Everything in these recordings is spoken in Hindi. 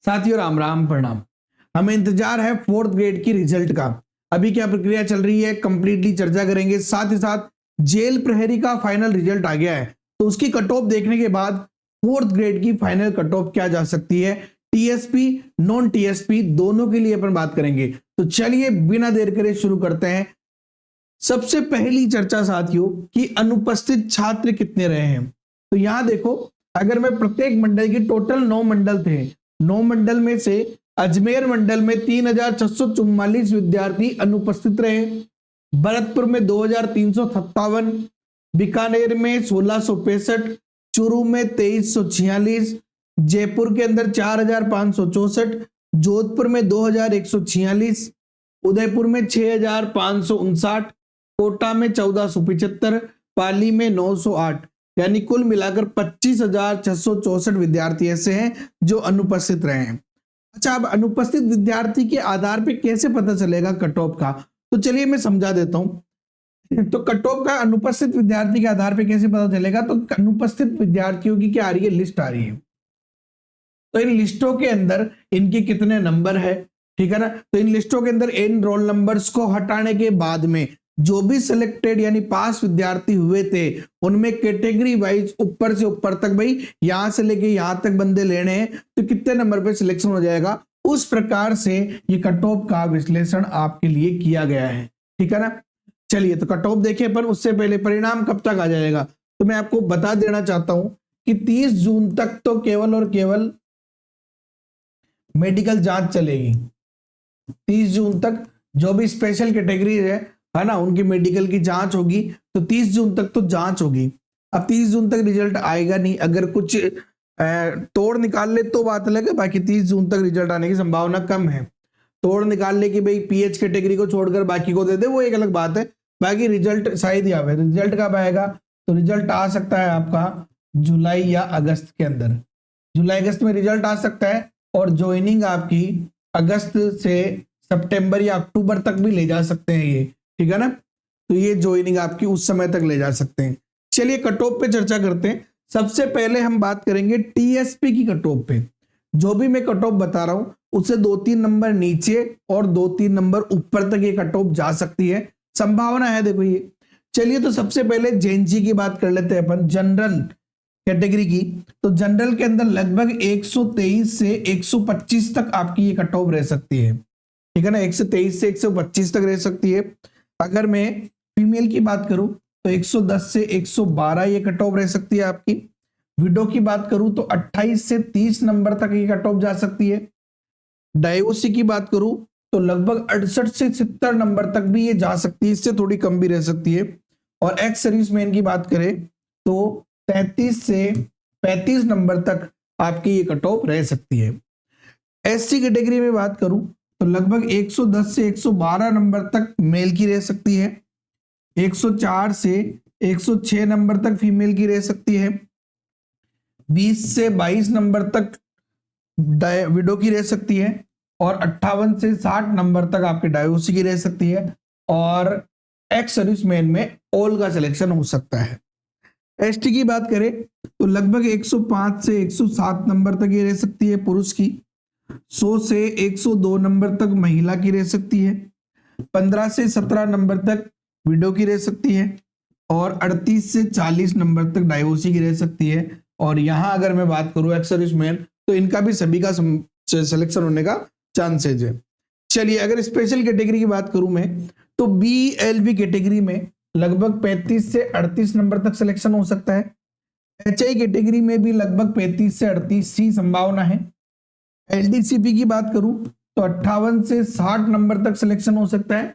साथियों राम राम प्रणाम। हमें इंतजार है फोर्थ ग्रेड की रिजल्ट का। अभी क्या प्रक्रिया चल रही है कंप्लीटली चर्चा करेंगे। साथ ही साथ जेल प्रहरी का फाइनल रिजल्ट आ गया है, तो उसकी कट ऑफ देखने के बाद फोर्थ ग्रेड की फाइनल कट ऑफ क्या जा सकती है, टीएसपी नॉन टीएसपी दोनों के लिए अपन बात करेंगे। तो चलिए बिना देर करे शुरू करते हैं। सबसे पहली चर्चा साथियों कि अनुपस्थित छात्र कितने रहे हैं। तो यहां देखो, अगर मैं प्रत्येक मंडल की टोटल 9 मंडल थे, 9 मंडल में से अजमेर मंडल में 3644 विद्यार्थी अनुपस्थित रहे, भरतपुर में 2357, बीकानेर में 1665, चूरू में 2346, जयपुर के अंदर 4564, जोधपुर में 2146, उदयपुर में 6559, कोटा में 1475, पाली में 908, यानी कुल मिलाकर 25,664 विद्यार्थी ऐसे हैं जो अनुपस्थित रहे हैं। अच्छा, अब अनुपस्थित विद्यार्थी के आधार पे कैसे पता चलेगा कट ऑफ का, तो चलिए मैं समझा देता हूं। तो कट ऑफ का अनुपस्थित विद्यार्थी के आधार पे कैसे पता चलेगा, तो अनुपस्थित विद्यार्थियों की क्या आ रही है, लिस्ट आ रही है। तो इन लिस्टों के अंदर इनके कितने नंबर है, ठीक है ना। तो इन लिस्टों के अंदर इन रोल नंबर्स को हटाने के बाद में जो भी सिलेक्टेड यानी पास विद्यार्थी हुए थे उनमें कैटेगरी वाइज ऊपर से ऊपर तक, भाई यहां से लेके यहां तक बंदे लेने हैं तो कितने नंबर पे सिलेक्शन हो जाएगा, उस प्रकार से ये कट ऑफ का विश्लेषण आपके लिए किया गया है, ठीक है ना। चलिए तो कट ऑफ देखें अपन, उससे पहले परिणाम कब तक आ जाएगा तो मैं आपको बता देना चाहता हूं कि 30 जून तक तो केवल और केवल मेडिकल जांच चलेगी। 30 जून तक जो भी स्पेशल कैटेगरी है ना, उनकी मेडिकल की जांच होगी, तो 30 जून तक तो जांच होगी। अब 30 जून तक रिजल्ट आएगा नहीं, अगर कुछ तोड़ निकाल ले तो बात अलग है, बाकी 30 जून तक रिजल्ट आने की संभावना कम है। तोड़ निकाल ले कि भाई पीएच कैटेगरी को छोड़कर बाकी को दे दे, वो एक अलग बात है। बाकी रिजल्ट शायद ही आवे। रिजल्ट कब आएगा, तो रिजल्ट आ सकता है आपका जुलाई या अगस्त के अंदर, जुलाई अगस्त में रिजल्ट आ सकता है, और ज्वाइनिंग आपकी अगस्त से सितंबर या अक्टूबर तक भी ले जा सकते हैं ये, ठीक है ना। तो ये ज्वाइनिंग आपकी उस समय तक ले जा सकते हैं। चलिए कट ऑफ पे चर्चा करते हैं। सबसे पहले हम बात करेंगे टीएसपी की कट ऑफ पे। जो भी मैं कट ऑफ बता रहा हूं उससे 2-3 नंबर नीचे और 2-3 नंबर ऊपर तक ये कट ऑफ जा सकती है, संभावना है देखो ये। चलिए तो सबसे पहले जेएनजी की बात कर लेते हैं अपन, जनरल कैटेगरी की। तो जनरल के अंदर लगभग 123 से 125 तक आपकी ये कट ऑफ रह सकती है, ठीक है ना। 123 से 125 तक रह सकती है। अगर मैं फीमेल की बात करूं तो 110 से 112 ये कट ऑफ रह सकती है आपकी। विडो की बात करूं तो 28 से 30 नंबर तक ये कट ऑफ जा सकती है। डायोसी की बात करूं तो लगभग 68 से 70 नंबर तक भी ये जा सकती है, इससे थोड़ी कम भी रह सकती है। और एक्स सर्विसमैन की बात करें तो 33 से 35 नंबर तक आपकी ये कट ऑफ रह सकती है। एससी कैटेगरी में बात करूं तो लगभग 110 से 112 नंबर तक मेल की रह सकती है, 104 से 106 नंबर तक फीमेल की रह सकती है, 20 से 22 नंबर तक विडो की रह सकती है, और 58 से 60 नंबर तक आपके डायोसी की रह सकती है। और एक्स सर्विसमैन में ऑल का सिलेक्शन हो सकता है। एसटी की बात करें तो लगभग 105 से 107 नंबर तक ये रह सकती है पुरुष की, 100 से 102 नंबर तक महिला की रह सकती है, 15 से 17 नंबर तक विडो की रह सकती है, और 38 से 40 नंबर तक डाइवोर्सी की रह सकती है। और यहां अगर मैं बात करूं एक्स सर्विसमैन तो इनका भी सभी का सिलेक्शन होने का चांसेज है। चलिए अगर स्पेशल कैटेगरी की बात करूं मैं तो बीएलबी कैटेगरी में लगभग 35 से 38 नंबर तक सिलेक्शन हो सकता है। एचआई कैटेगरी में भी लगभग 35 से 38 की संभावना है। एलडीसीपी की बात करूं तो 58 से 60 नंबर तक सिलेक्शन हो सकता है।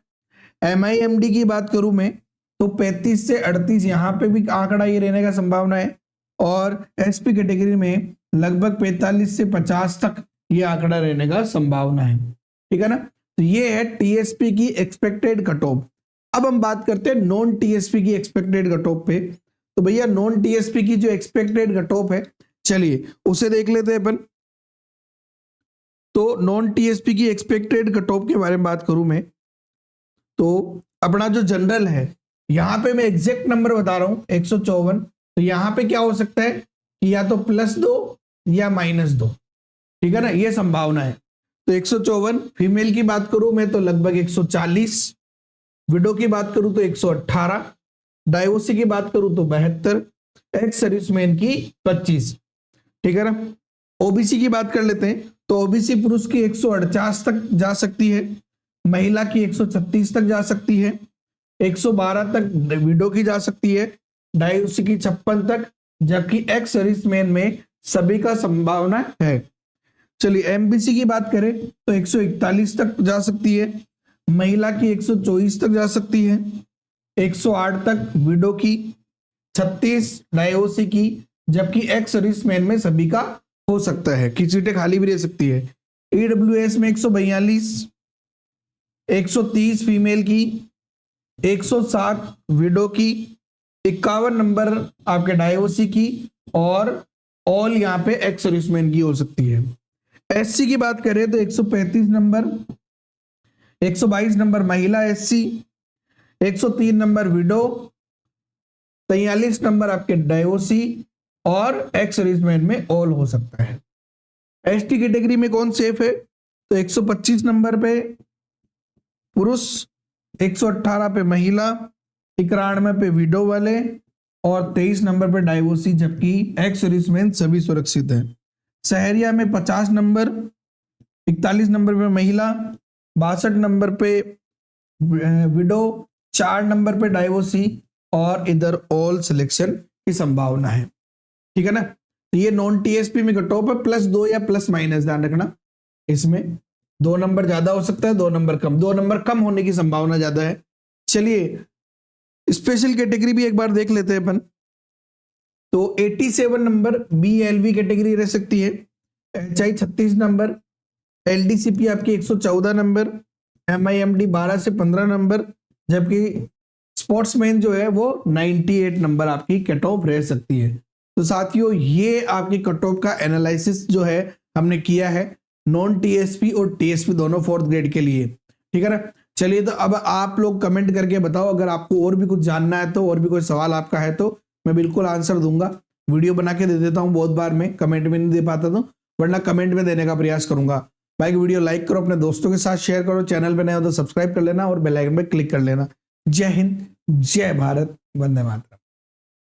एमआईएमडी की बात करूं मैं तो 35 से 38 यहां पे भी आंकड़ा ये रहने का संभावना है। और एसपी कैटेगरी में लगभग 45 से 50 तक ये आंकड़ा रहने का संभावना है, ठीक है ना। तो ये है टीएसपी की एक्सपेक्टेड कट ऑफ। अब हम बात करते हैं नॉन टीएसपी की एक्सपेक्टेड कट ऑफ पे। तो भैया नॉन टीएसपी की जो एक्सपेक्टेड कट ऑफ है, चलिए उसे देख लेते हैं अपन। तो नॉन टीएसपी की एक्सपेक्टेड कट ऑफ के बारे में बात करूं मैं तो अपना जो जनरल है, यहां पे मैं एग्जैक्ट नंबर बता रहा हूं 154। तो यहां पे क्या हो सकता है कि या तो +2 या -2, ठीक है ना, ये संभावना है। तो 154, फीमेल की बात करूं मैं तो लगभग 140, विडो की बात करूं तो 118, डाइवोर्सी की बात करूं तो 72, एक्स सर्विसमैन की 25। ठीक है ना। ओबीसी की बात कर लेते हैं तो ओबीसी पुरुष की 148 तक जा सकती है, महिला की 136 तक जा सकती है, 112 तक विडो की जा सकती है, डाइवोर्सी की 56 तक, जबकि एक्स सर्विसमैन में सभी का संभावना है। चलिए एमबीसी की बात करें तो 141 तक जा सकती है, महिला की 124 तक जा सकती है, 108 तक विडो की, 36 डाइवोर्सी की, जबकि एक्स सर्विसमैन में सभी का हो सकता है कि सीटें खाली भी रह सकती है। ईडब्ल्यूएस में 142, 130 फीमेल की, 107 विडो की, 51 नंबर आपके डाइवोर्सी की, और ऑल यहाँ पे एक्स सर्विसमैन की हो सकती है। एससी की बात करें तो 135 नंबर, 122 नंबर महिला एससी, 103 नंबर विडो, 43 नंबर आपके डाइवोर्सी, और एक्स सर्विसमैन में ऑल हो सकता है। एसटी कैटेगरी में कौन सेफ है तो 125 नंबर पे पुरुष, 118 पे महिला, 91 पे विडो वाले, और 23 नंबर पे डाइवोर्सी, जबकि एक्स सर्विसमैन सभी सुरक्षित है। शहरिया में 50 नंबर, 41 नंबर पे महिला, 62 नंबर पे विडो, 4 नंबर पे डाइवोर्सी, और इधर ऑल सिलेक्शन की संभावना है। ठीक है ना। तो ये नॉन टीएसपी में कट ऑफ है +2 या +- ध्यान रखना, इसमें 2 नंबर ज्यादा हो सकता है, 2 नंबर कम, 2 नंबर कम होने की संभावना ज्यादा है। चलिए स्पेशल कैटेगरी भी एक बार देख लेते हैं अपन। तो 87 नंबर बीएलवी कैटेगरी रह सकती है, एचआई 36 नंबर, एलडीसीपी आपकी 114 नंबर, एमआईएमडी 12 से 15 नंबर, जबकि स्पोर्ट्समैन जो है वो 98 नंबर आपकी कट ऑफ रह सकती है। तो साथियों ये आपकी कट ऑफ का एनालिसिस जो है हमने किया है नॉन टीएसपी और टीएसपी दोनों 4th ग्रेड के लिए। ठीक है ना। चलिए तो अब आप लोग कमेंट करके बताओ, अगर आपको और भी कुछ जानना है तो, और भी कोई सवाल आपका है तो मैं बिल्कुल आंसर दूंगा। वीडियो बना के दे देता हूँ बहुत बार, मैं कमेंट में नहीं दे पाता तो, वरना कमेंट में देने का प्रयास करूंगा। भाई वीडियो लाइक करो, अपने दोस्तों के साथ शेयर करो, चैनल पे नए हो तो सब्सक्राइब कर लेना और बेल आइकन पे क्लिक कर लेना। जय हिंद, जय भारत, वंदे मातरम।